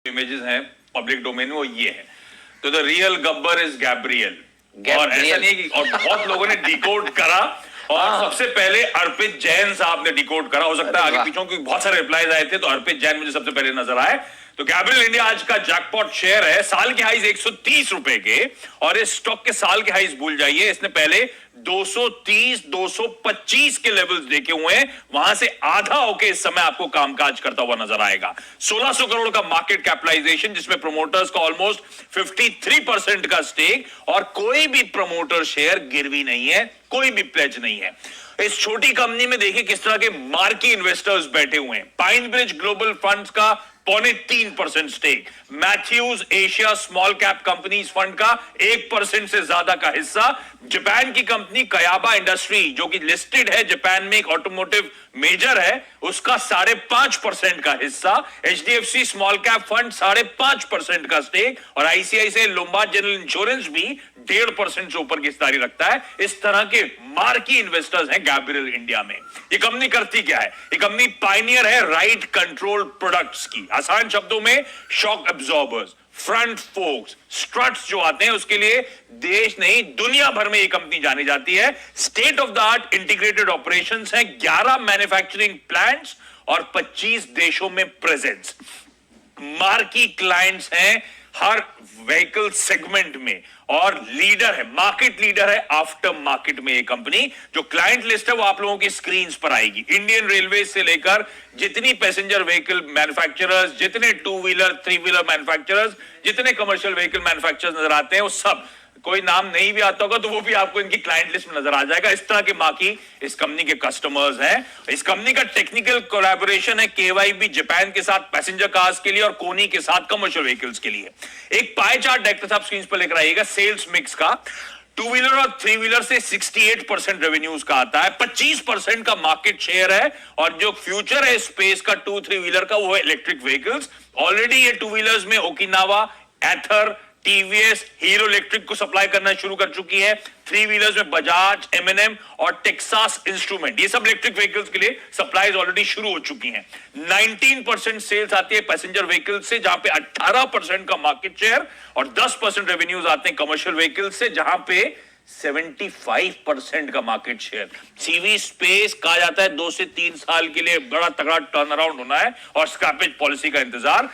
Images हैं public domain में, वो ये है। तो the real Gabbar is Gabriel. और ऐसा नहीं कि और बहुत लोगों ने डिकोड करा और सबसे पहले अर्पित जैन साहब ने डिकोड करा। हो सकता है आगे पीछे क्योंकि बहुत सारे रिप्लाईज आए थे, तो अर्पित जैन मुझे सबसे पहले नजर आए। तो गैब्रियल इंडिया आज का जैकपॉट शेयर है, साल के हाईज 130 रुपए के, और इस स्टॉक के साल के हाईज भूल जाइए, इसने पहले 230 225 के लेवल्स देखे हुए हैं, वहां से आधा होके इस समय आपको कामकाज करता हुआ नजर आएगा। 1600 करोड़ का मार्केट कैपिटलाइजेशन, जिसमें प्रमोटर्स का ऑलमोस्ट 53% का स्टेक, और कोई भी प्रमोटर शेयर गिरवी नहीं है, कोई भी प्लेज नहीं है। इस छोटी कंपनी में देखिए किस तरह के मार्की इन्वेस्टर्स बैठे हुए हैं। पाइन ब्रिज ग्लोबल फंड्स का 3.25% stake, Matthews Asia small cap companies fund का 1% से ज्यादा का हिस्सा, जापान की कंपनी कयाबा इंडस्ट्री जो कि लिस्टेड है जापान में, एक ऑटोमोटिव मेजर है, उसका 5.5% का हिस्सा, एचडीएफसी स्मॉल कैप फंड 5.5% का स्टेक, और आईसीआईसीआई लोम्बार्ड जनरल इंश्योरेंस भी 1.5% से ऊपर की हिस्सेदारी रखता है। इस तरह के मार्की इन्वेस्टर्स हैं गैब्रियल इंडिया में। ये कंपनी करती क्या है? ये कंपनी पायनियर है राइट कंट्रोल प्रोडक्ट्स की। आसान शब्दों में shock absorbers, front focus, struts जो आते हैं, उसके लिए देश नहीं दुनिया भर में ये कंपनी जानी जाती है। State of the art integrated operations हैं, 11 मैन्युफैक्चरिंग प्लांट्स और 25 देशों में प्रेजेंस। मार्की क्लाइंट्स हैं हर व्हीकल सेगमेंट में, और लीडर है, मार्केट लीडर है आफ्टर मार्केट में। ये कंपनी जो क्लाइंट लिस्ट है वो आप लोगों की स्क्रीन्स पर आएगी। इंडियन रेलवे से लेकर जितनी पैसेंजर व्हीकल मैन्युफैक्चरर्स, जितने 2 व्हीलर 3 व्हीलर मैन्युफैक्चरर्स, जितने कमर्शियल व्हीकल मैन्युफैक्चरर्स नजर आते हैं, वो सब, कोई नाम नहीं भी आता होगा तो वो भी आपको इनकी क्लाइंट लिस्ट में नजर आ जाएगा। इस तरह के मार्की इस कंपनी के कस्टमर्स हैं। इस कंपनी का टेक्निकल कोलैबोरेशन है केवाईबी जापान के साथ पैसेंजर कार्स के लिए और कोनी के साथ कमर्शियल व्हीकल्स के लिए। एक पाई चार्ट डायरेक्टर साहब स्क्रीन पर लेकर आइएगा सेल्स मिक्स का। 2 व्हीलर और 3 व्हीलर से 68% रेवेन्यूज का आता है, 25% का मार्केट शेयर है, और जो फ्यूचर है स्पेस का 2-3 व्हीलर का वो है इलेक्ट्रिक व्हीकल्स। ऑलरेडी ये 2 व्हीलर्स में ओकिनावा, एथर, टीवीएस, हीरो इलेक्ट्रिक को सप्लाई करना शुरू कर चुकी है। 3 व्हीलर्स में बजाज, एमएनएम और टेक्सास इंस्ट्रूमेंट, ये सब इलेक्ट्रिक व्हीकल्स के लिए सप्लाईज ऑलरेडी शुरू हो चुकी हैं। 19% सेल्स आती है पैसेंजर व्हीकल्स से, जहां पे 18% का मार्केट शेयर, और 10% रेवेन्यूज आते हैं कमर्शियल व्हीकल्स से, जहां पे 75% का मार्केट शेयर। सीवी स्पेस कहा जाता है 2 से 3 साल के लिए बड़ा तगड़ा टर्न अराउंड होना है, और स्क्रैपेज पॉलिसी का इंतजार।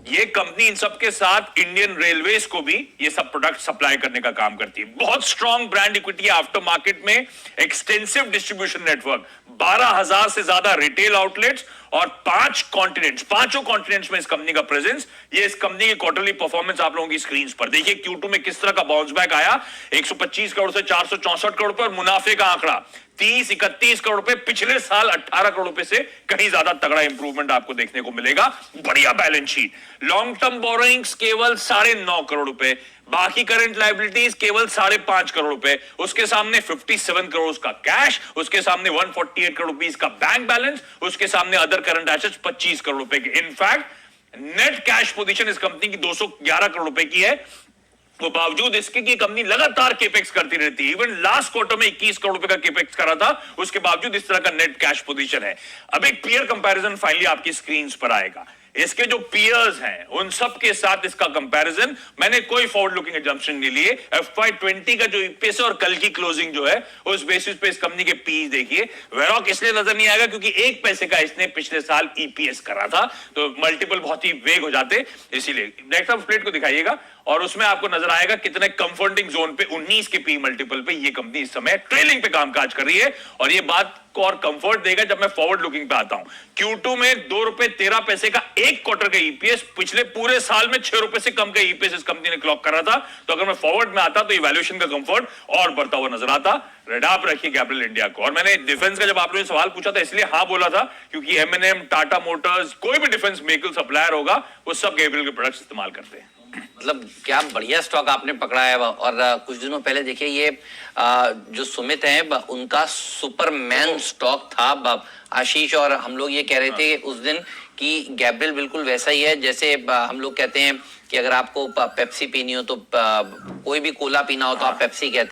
ये कंपनी इन सब के साथ इंडियन रेलवेज को भी ये सब प्रोडक्ट सप्लाई करने का काम करती है। बहुत strong brand equity after market में, एक्सटेंसिव डिस्ट्रीब्यूशन नेटवर्क, 12,000 से ज्यादा रिटेल आउटलेट्स, और 5 कॉन्टिनेंट्स, 5 कॉन्टिनेंट्स में इस कंपनी का प्रेजेंस। ये इस कंपनी की क्वार्टरली परफॉर्मेंस आप लोगों की स्क्रीन पर देखिए। Q2 में किस तरह का बाउंस बैक आया, 125 करोड़ से 464 करोड़ पर, मुनाफे का आंकड़ा 30-31 करोड़ रुपए, पिछले साल 18 करोड़ रुपए से कहीं ज्यादा तगड़ा इंप्रूवमेंट आपको देखने को मिलेगा। बढ़िया balance sheet, long term borrowings केवल 9.5 करोड़ रुपए, बाकी करंट लायबिलिटीज केवल 5.5 करोड़ रुपए, उसके सामने 57 करोड़ का कैश, उसके सामने 148 करोड़ रुपीस का बैंक बैलेंस, उसके सामने अदर करंट एसेट्स 25 करोड़ रुपए के। इनफैक्ट नेट कैश पोजीशन इस कंपनी की 211 करोड़ रुपए की है। वो बावजूद इसके कि कंपनी लगातार केपेक्स करती रहती है, इवन लास्ट क्वार्टर में 21 करोड़ रुपए का केपेक्स करा था, उसके बावजूद इस तरह का नेट कैश पोजीशन है। अब एक पीयर कंपैरिजन फाइनली आपकी स्क्रीन्स पर आएगा। इसके जो पीयर्स हैं उन सब के साथ इसका कंपैरिजन, मैंने कोई फॉरवर्ड लुकिंग एजम्पशन नहीं लिए। FY20 का जो ईपीएस और कल की क्लोजिंग जो है उस बेसिस पे इस कंपनी के पी देखिए। वेरॉक इसलिए नजर नहीं आएगा क्योंकि 1 पैसे का इसने पिछले साल ईपीएस करा था, तो मल्टीपल बहुत ही वेग हो जाते, इसीलिए। नेक्स्ट आप प्लेट को दिखाइएगा और उसमें आपको नजर आएगा कितने कंफर्टिंग जोन पे 19 के पी मल्टीपल पे ये कंपनी इस समय ट्रेलिंग पे कामकाज कर रही है, और ये बात को और कंफर्ट देगा जब मैं फॉरवर्ड लुकिंग पे आता हूं। Q2 में 2 रुपए 13 पैसे का एक क्वार्टर का ईपीएस, पिछले पूरे साल में 6 रुपए से कम का ईपीएस इस कंपनी ने क्लॉक करा था। तो अगर मैं फॉरवर्ड में आता तो इवैल्यूएशन का कंफर्ट और बढ़ता हुआ नजर आता। रेडाप रखिए गैब्रियल इंडिया को। और मैंने डिफेंस का जब आप लोगों ने सवाल पूछा था इसलिए हाँ बोला था, क्योंकि एमएनएम, टाटा मोटर्स, कोई भी डिफेंस व्हीकल सप्लायर होगा वो सब गैब्रियल के प्रोडक्ट्स इस्तेमाल करते हैं। मतलब क्या बढ़िया स्टॉक आपने पकड़ा है। और कुछ दिनों पहले देखिए ये जो सुमित हैं उनका सुपरमैन स्टॉक था आशीष, और हम लोग ये कह रहे थे उस दिन कि गैब्रियल बिल्कुल वैसा ही है जैसे हम लोग कहते हैं कि अगर आपको पेप्सी पीनी हो तो कोई भी कोला पीना हो तो आप पेप्सी कहते हैं।